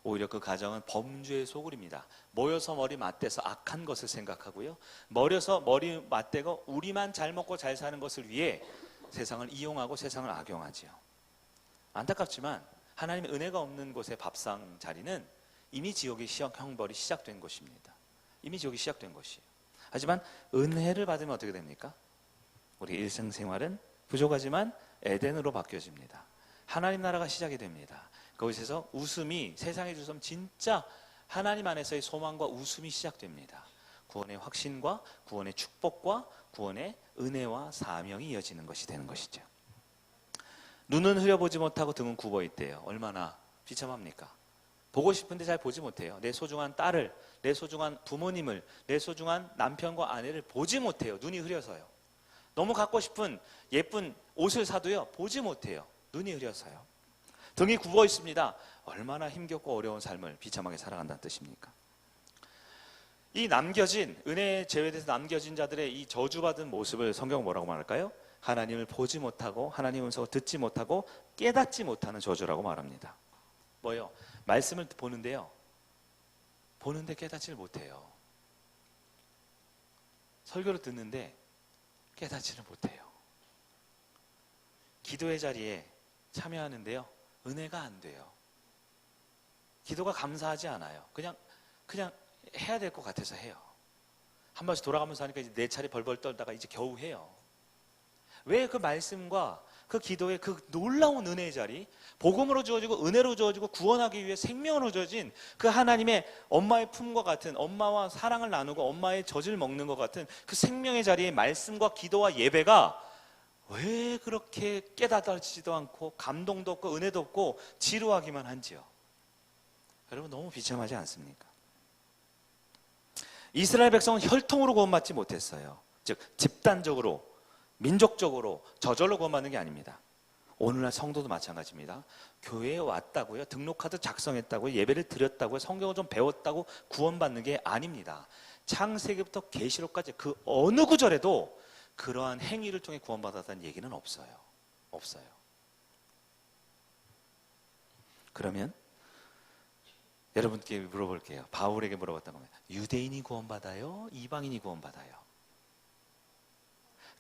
오히려 그 가정은 범죄의 소굴입니다. 모여서 머리 맞대서 악한 것을 생각하고요, 모여서 머리 맞대고 우리만 잘 먹고 잘 사는 것을 위해 세상을 이용하고 세상을 악용하지요. 안타깝지만 하나님의 은혜가 없는 곳의 밥상 자리는 이미 지옥의 형벌이 시작된 곳입니다. 이미 지옥이 시작된 것이에요. 하지만 은혜를 받으면 어떻게 됩니까? 우리 일생생활은 부족하지만 에덴으로 바뀌어집니다. 하나님 나라가 시작이 됩니다. 거기서 웃음이, 세상에 주선 진짜 하나님 안에서의 소망과 웃음이 시작됩니다. 구원의 확신과 구원의 축복과 구원의 은혜와 사명이 이어지는 것이 되는 것이죠. 눈은 흐려보지 못하고 등은 굽어 있대요. 얼마나 비참합니까? 보고 싶은데 잘 보지 못해요. 내 소중한 딸을, 내 소중한 부모님을, 내 소중한 남편과 아내를 보지 못해요. 눈이 흐려서요. 너무 갖고 싶은 예쁜 옷을 사도요, 보지 못해요. 눈이 흐려서요. 등이 굽어 있습니다. 얼마나 힘겹고 어려운 삶을 비참하게 살아간다는 뜻입니까? 이 남겨진, 은혜에 제외돼서 남겨진 자들의 이 저주받은 모습을 성경은 뭐라고 말할까요? 하나님을 보지 못하고 하나님 음성을 듣지 못하고 깨닫지 못하는 저주라고 말합니다. 뭐예요? 말씀을 보는데요, 보는데 깨닫지를 못해요. 설교를 듣는데 깨닫지를 못해요. 기도의 자리에 참여하는데요, 은혜가 안 돼요. 기도가 감사하지 않아요. 그냥 해야 될 것 같아서 해요. 한 번씩 돌아가면서 하니까 이제 내 차례 벌벌 떨다가 이제 겨우 해요. 왜 그 말씀과 그 기도의 그 놀라운 은혜의 자리, 복음으로 주어지고 은혜로 주어지고 구원하기 위해 생명으로 주어진 그 하나님의 엄마의 품과 같은, 엄마와 사랑을 나누고 엄마의 젖을 먹는 것 같은 그 생명의 자리에 말씀과 기도와 예배가 왜 그렇게 깨닫지도 않고 감동도 없고 은혜도 없고 지루하기만 한지요? 여러분 너무 비참하지 않습니까? 이스라엘 백성은 혈통으로 구원받지 못했어요. 즉 집단적으로, 민족적으로, 저절로 구원받는 게 아닙니다. 오늘날 성도도 마찬가지입니다. 교회에 왔다고요, 등록카드 작성했다고요, 예배를 드렸다고요, 성경을 좀 배웠다고 구원받는 게 아닙니다. 창세기부터 계시록까지 그 어느 구절에도 그러한 행위를 통해 구원받았다는 얘기는 없어요. 그러면 여러분께 물어볼게요. 바울에게 물어봤던 겁니다. 유대인이 구원받아요? 이방인이 구원받아요?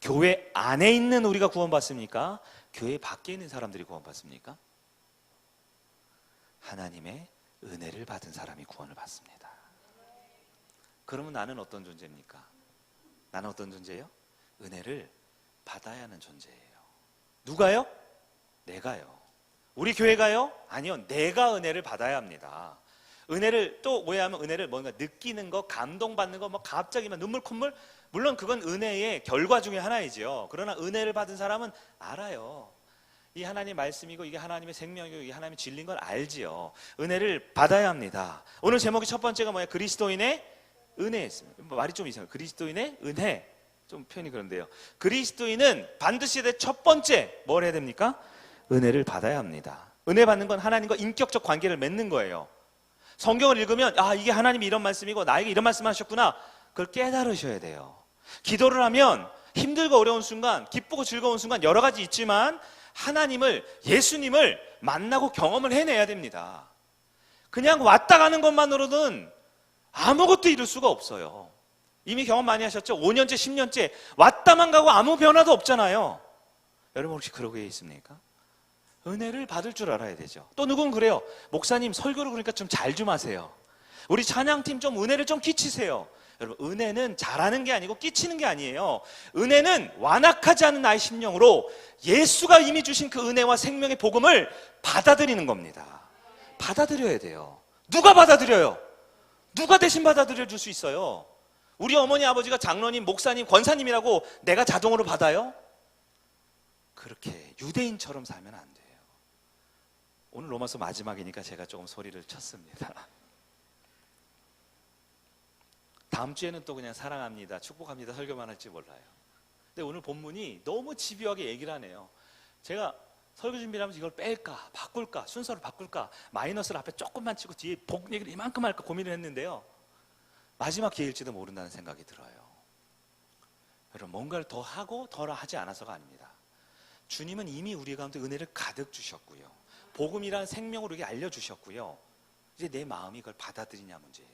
교회 안에 있는 우리가 구원받습니까? 교회 밖에 있는 사람들이 구원받습니까? 하나님의 은혜를 받은 사람이 구원을 받습니다. 그러면 나는 어떤 존재입니까? 나는 어떤 존재예요? 은혜를 받아야 하는 존재예요. 누가요? 내가요. 우리 교회가요? 아니요, 내가 은혜를 받아야 합니다. 은혜를 또 오해하면 은혜를 뭔가 느끼는 거, 감동받는 거, 뭐 갑자기 막 눈물 콧물, 물론 그건 은혜의 결과 중에 하나이지요. 그러나 은혜를 받은 사람은 알아요. 이 하나님의 말씀이고 이게 하나님의 생명이고 이게 하나님의 진리인 걸 알지요. 은혜를 받아야 합니다. 오늘 제목이 첫 번째가 뭐예요? 그리스도인의 은혜였습니다. 말이 좀 이상해요. 그리스도인의 은혜. 좀 표현이 그런데요. 그리스도인은 반드시 첫 번째 뭘 해야 됩니까? 은혜를 받아야 합니다. 은혜 받는 건 하나님과 인격적 관계를 맺는 거예요. 성경을 읽으면 아, 이게 하나님이 이런 말씀이고 나에게 이런 말씀을 하셨구나. 그걸 깨달으셔야 돼요. 기도를 하면 힘들고 어려운 순간, 기쁘고 즐거운 순간 여러 가지 있지만 하나님을, 예수님을 만나고 경험을 해내야 됩니다. 그냥 왔다 가는 것만으로는 아무것도 이룰 수가 없어요. 이미 경험 많이 하셨죠? 5년째, 10년째 왔다만 가고 아무 변화도 없잖아요. 여러분 혹시 그러고 있습니까? 은혜를 받을 줄 알아야 되죠. 또 누군 그래요. 목사님 설교를 그러니까 좀 잘 좀 하세요. 우리 찬양팀 좀 은혜를 좀 끼치세요. 여러분 은혜는 잘하는 게 아니고 끼치는 게 아니에요. 은혜는 완악하지 않은 나의 심령으로 예수가 이미 주신 그 은혜와 생명의 복음을 받아들이는 겁니다. 받아들여야 돼요. 누가 받아들여요? 누가 대신 받아들여 줄 수 있어요? 우리 어머니 아버지가 장로님, 목사님, 권사님이라고 내가 자동으로 받아요? 그렇게 유대인처럼 살면 안 돼요. 오늘 로마서 마지막이니까 제가 조금 소리를 쳤습니다. 다음 주에는 또 그냥 사랑합니다, 축복합니다 설교만 할지 몰라요. 근데 오늘 본문이 너무 집요하게 얘기를 하네요. 제가 설교 준비를 하면서 이걸 뺄까 바꿀까 순서를 바꿀까 마이너스를 앞에 조금만 치고 뒤에 복 얘기를 이만큼 할까 고민을 했는데요. 마지막 기회일지도 모른다는 생각이 들어요. 여러분 뭔가를 더 하고 덜 하지 않아서가 아닙니다. 주님은 이미 우리 가운데 은혜를 가득 주셨고요. 복음이라는 생명으로 이게 알려주셨고요. 이제 내 마음이 그걸 받아들이냐 문제예요.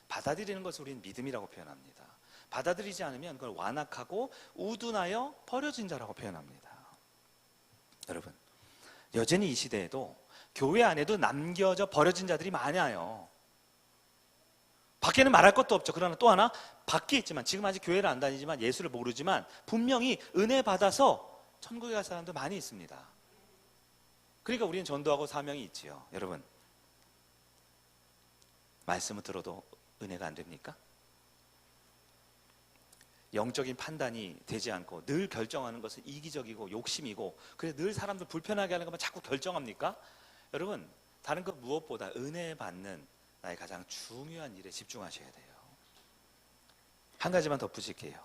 받아들이는 것을 우리는 믿음이라고 표현합니다. 받아들이지 않으면 그걸 완악하고 우둔하여 버려진 자라고 표현합니다. 여러분 여전히 이 시대에도 교회 안에도 남겨져 버려진 자들이 많아요. 밖에는 말할 것도 없죠. 그러나 또 하나 밖에 있지만 지금 아직 교회를 안 다니지만 예수를 모르지만 분명히 은혜 받아서 천국에 갈 사람도 많이 있습니다. 그러니까 우리는 전도하고 사명이 있지요. 여러분 말씀을 들어도 은혜가 안 됩니까? 영적인 판단이 되지 않고 늘 결정하는 것은 이기적이고 욕심이고 그래서 늘 사람들 불편하게 하는 것만 자꾸 결정합니까? 여러분 다른 것 무엇보다 은혜 받는 나의 가장 중요한 일에 집중하셔야 돼요. 한 가지만 덧붙일게요.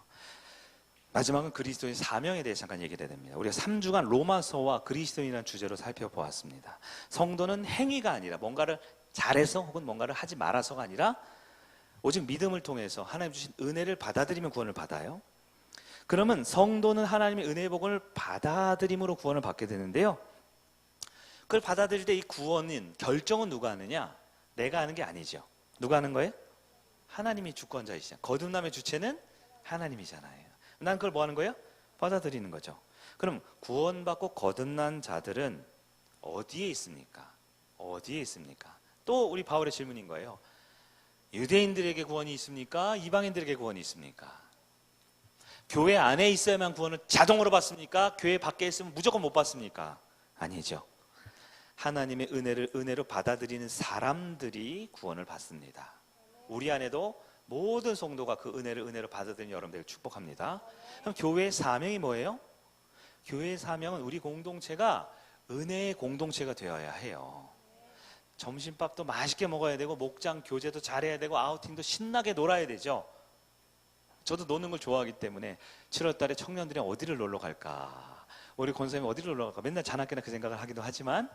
마지막은 그리스도의 사명에 대해 잠깐 얘기를 해야 됩니다. 우리가 3주간 로마서와 그리스도인이라는 주제로 살펴보았습니다. 성도는 행위가 아니라 뭔가를 잘해서 혹은 뭔가를 하지 말아서가 아니라 오직 믿음을 통해서 하나님 주신 은혜를 받아들이면 구원을 받아요. 그러면 성도는 하나님의 은혜의 복을 받아들임으로 구원을 받게 되는데요. 그걸 받아들일 때 이 구원은 결정은 누가 하느냐? 내가 하는 게 아니죠. 누가 하는 거예요? 하나님이 주권자이시잖아요. 거듭남의 주체는 하나님이잖아요. 난 그걸 뭐 하는 거예요? 받아들이는 거죠. 그럼 구원받고 거듭난 자들은 어디에 있습니까? 어디에 있습니까? 또 우리 바울의 질문인 거예요. 유대인들에게 구원이 있습니까? 이방인들에게 구원이 있습니까? 교회 안에 있어야만 구원을 자동으로 받습니까? 교회 밖에 있으면 무조건 못 받습니까? 아니죠. 하나님의 은혜를 은혜로 받아들이는 사람들이 구원을 받습니다. 우리 안에도 모든 성도가 그 은혜를 은혜로 받아들이는 여러분들을 축복합니다. 그럼 교회의 사명이 뭐예요? 교회의 사명은 우리 공동체가 은혜의 공동체가 되어야 해요. 점심밥도 맛있게 먹어야 되고 목장 교제도 잘해야 되고 아우팅도 신나게 놀아야 되죠. 저도 노는 걸 좋아하기 때문에 7월 달에 청년들이 어디를 놀러 갈까, 우리 권사님이 어디를 놀러 갈까 맨날 자나깨나 그 생각을 하기도 하지만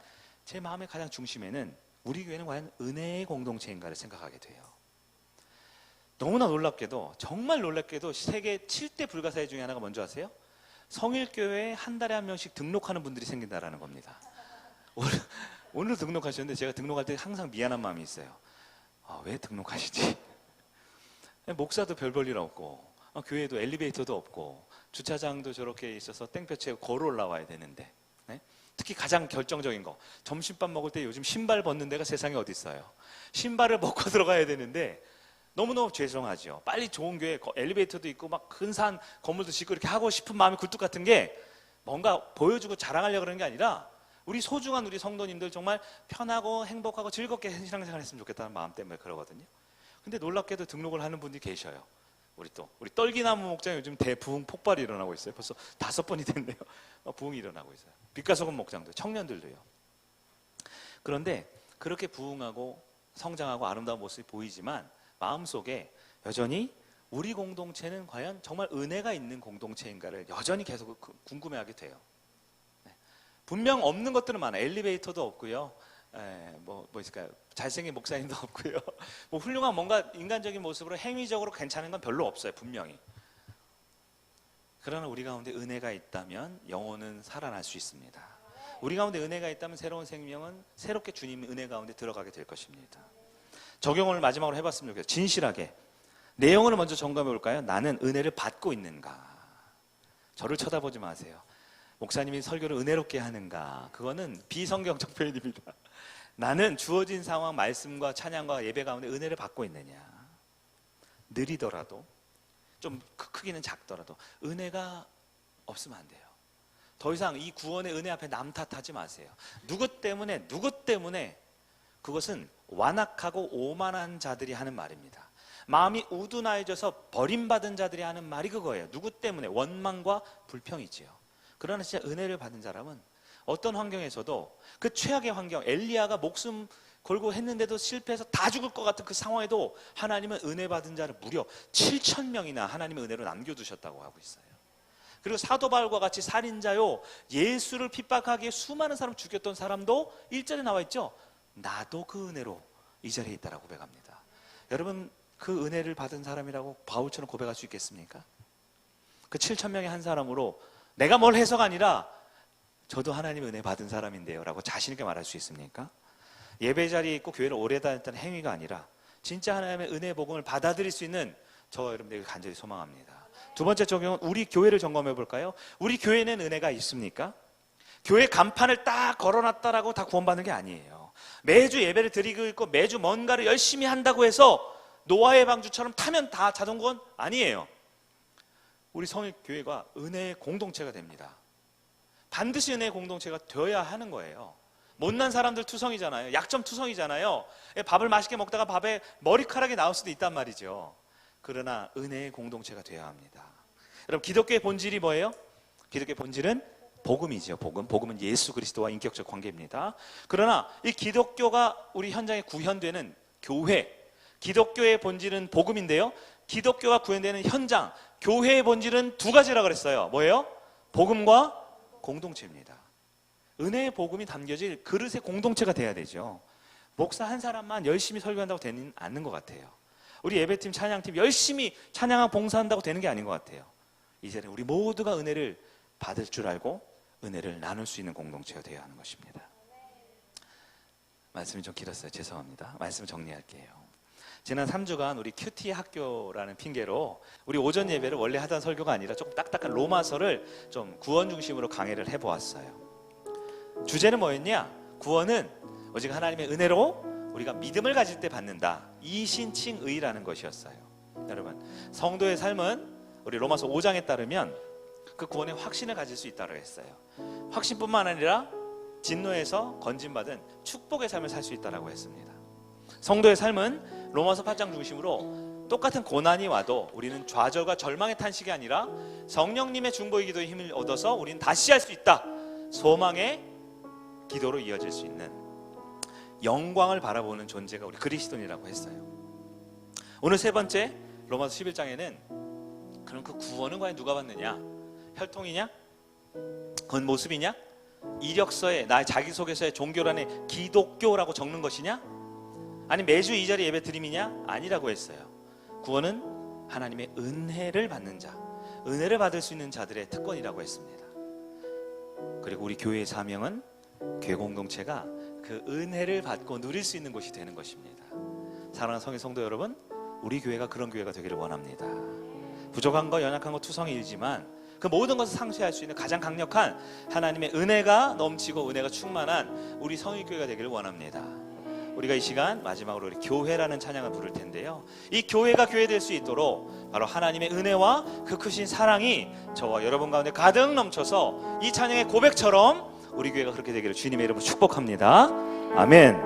제 마음의 가장 중심에는 우리 교회는 과연 은혜의 공동체인가를 생각하게 돼요. 너무나 놀랍게도 정말 놀랍게도 세계 7대 불가사의 중에 하나가 뭔지 아세요? 성일교회에 한 달에 한 명씩 등록하는 분들이 생긴다라는 겁니다. 오늘 등록하셨는데 제가 등록할 때 항상 미안한 마음이 있어요. 왜 등록하시지? 목사도 별 볼 일 없고 교회도 엘리베이터도 없고 주차장도 저렇게 있어서 땡볕에 걸어 올라와야 되는데 네? 특히 가장 결정적인 거 점심밥 먹을 때 요즘 신발 벗는 데가 세상에 어디 있어요. 신발을 벗고 들어가야 되는데 너무너무 죄송하죠. 빨리 좋은 교회 엘리베이터도 있고 막 근사한 건물도 짓고 이렇게 하고 싶은 마음이 굴뚝 같은 게 뭔가 보여주고 자랑하려고 그러는 게 아니라 우리 소중한 우리 성도님들 정말 편하고 행복하고 즐겁게 신앙생활 했으면 좋겠다는 마음 때문에 그러거든요. 근데 놀랍게도 등록을 하는 분들이 계셔요. 우리 떨기나무 목장 요즘 대부흥 폭발이 일어나고 있어요. 벌써 5번이 됐네요. 부흥이 일어나고 있어요. 빛과소금 목장도, 청년들도요. 그런데 그렇게 부흥하고 성장하고 아름다운 모습이 보이지만 마음속에 여전히 우리 공동체는 과연 정말 은혜가 있는 공동체인가를 여전히 계속 궁금해하게 돼요. 분명 없는 것들은 많아요. 엘리베이터도 없고요. 뭐 있을까요? 잘생긴 목사님도 없고요. 뭐 훌륭한 뭔가 인간적인 모습으로 행위적으로 괜찮은 건 별로 없어요. 분명히. 그러나 우리 가운데 은혜가 있다면 영혼은 살아날 수 있습니다. 우리 가운데 은혜가 있다면 새로운 생명은 새롭게 주님의 은혜 가운데 들어가게 될 것입니다. 적용을 마지막으로 해봤으면 좋겠어요. 진실하게 내용을 먼저 점검해 볼까요? 나는 은혜를 받고 있는가? 저를 쳐다보지 마세요. 목사님이 설교를 은혜롭게 하는가? 그거는 비성경적 표현입니다. 나는 주어진 상황, 말씀과 찬양과 예배 가운데 은혜를 받고 있느냐? 느리더라도, 좀 크기는 작더라도 은혜가 없으면 안 돼요. 더 이상 이 구원의 은혜 앞에 남 탓하지 마세요. 누구 때문에 그것은 완악하고 오만한 자들이 하는 말입니다. 마음이 우둔하여져서 버림받은 자들이 하는 말이 그거예요. 누구 때문에? 원망과 불평이지요. 그러나 진짜 은혜를 받은 사람은 어떤 환경에서도 그 최악의 환경, 엘리야가 목숨 걸고 했는데도 실패해서 다 죽을 것 같은 그 상황에도 하나님은 은혜 받은 자를 무려 7,000명이나 하나님의 은혜로 남겨두셨다고 하고 있어요. 그리고 사도 바울과 같이 살인자요, 예수를 핍박하기에 수많은 사람 죽였던 사람도 1절에 나와 있죠. 나도 그 은혜로 이 자리에 있다라고 고백합니다. 여러분, 그 은혜를 받은 사람이라고 바울처럼 고백할 수 있겠습니까? 그 7,000명의 한 사람으로 내가 뭘 해서가 아니라 저도 하나님의 은혜 받은 사람인데요 라고 자신 있게 말할 수 있습니까? 예배 자리에 있고 교회를 오래 다녔다는 행위가 아니라 진짜 하나님의 은혜 복음을 받아들일 수 있는 저와 여러분들에게 간절히 소망합니다. 두 번째 적용은 우리 교회를 점검해 볼까요? 우리 교회는 은혜가 있습니까? 교회 간판을 딱 걸어놨다라고 다 구원받는 게 아니에요. 매주 예배를 드리고 있고 매주 뭔가를 열심히 한다고 해서 노아의 방주처럼 타면 다 자동구원 아니에요. 우리 성일교회가 은혜의 공동체가 됩니다. 반드시 은혜의 공동체가 되어야 하는 거예요. 못난 사람들 투성이잖아요. 약점 투성이잖아요. 밥을 맛있게 먹다가 밥에 머리카락이 나올 수도 있단 말이죠. 그러나 은혜의 공동체가 되어야 합니다. 여러분, 기독교의 본질이 뭐예요? 기독교의 본질은 복음이죠. 복음은 예수 그리스도와 인격적 관계입니다. 그러나 이 기독교가 우리 현장에 구현되는 교회, 기독교의 본질은 복음인데요, 기독교가 구현되는 현장, 교회의 본질은 두 가지라 그랬어요. 뭐예요? 복음과 공동체입니다. 은혜의 복음이 담겨질 그릇의 공동체가 돼야 되죠. 목사 한 사람만 열심히 설교한다고 되는 않는 것 같아요. 우리 예배팀, 찬양팀 열심히 찬양하고 봉사한다고 되는 게 아닌 것 같아요. 이제는 우리 모두가 은혜를 받을 줄 알고 은혜를 나눌 수 있는 공동체가 되어야 하는 것입니다. 말씀이 좀 길었어요. 죄송합니다. 말씀 정리할게요. 지난 3주간 우리 큐티 학교라는 핑계로 우리 오전 예배를 원래 하던 설교가 아니라 조금 딱딱한 로마서를 좀 구원 중심으로 강의를 해보았어요. 주제는 뭐였냐? 구원은 오직 하나님의 은혜로 우리가 믿음을 가질 때 받는다. 이신칭의라는 것이었어요. 여러분, 성도의 삶은 우리 로마서 5장에 따르면 그 구원의 확신을 가질 수 있다고 했어요. 확신뿐만 아니라 진노에서 건진받은 축복의 삶을 살 수 있다고 했습니다. 성도의 삶은 로마서 8장 중심으로 똑같은 고난이 와도 우리는 좌절과 절망의 탄식이 아니라 성령님의 중보의 기도의 힘을 얻어서 우리는 다시 할 수 있다. 소망의 기도로 이어질 수 있는 영광을 바라보는 존재가 우리 그리스도인이라고 했어요. 오늘 세 번째 로마서 11장에는 그럼 그 구원은 과연 누가 받느냐? 혈통이냐? 겉모습이냐? 이력서에 나의 자기소개서에 종교란에 기독교라고 적는 것이냐? 아니 매주 이 자리 예배 드림이냐? 아니라고 했어요. 구원은 하나님의 은혜를 받는 자, 은혜를 받을 수 있는 자들의 특권이라고 했습니다. 그리고 우리 교회의 사명은 교회 공동체가 그 은혜를 받고 누릴 수 있는 곳이 되는 것입니다. 사랑하는 성의 성도 여러분, 우리 교회가 그런 교회가 되기를 원합니다. 부족한 거, 연약한 거, 투성이 일지만 그 모든 것을 상쇄할 수 있는 가장 강력한 하나님의 은혜가 넘치고 은혜가 충만한 우리 성일교회가 되기를 원합니다. 우리가 이 시간 마지막으로 우리 교회라는 찬양을 부를 텐데요, 이 교회가 교회 될 수 있도록 바로 하나님의 은혜와 그 크신 사랑이 저와 여러분 가운데 가득 넘쳐서 이 찬양의 고백처럼 우리 교회가 그렇게 되기를 주님의 이름으로 축복합니다. 아멘.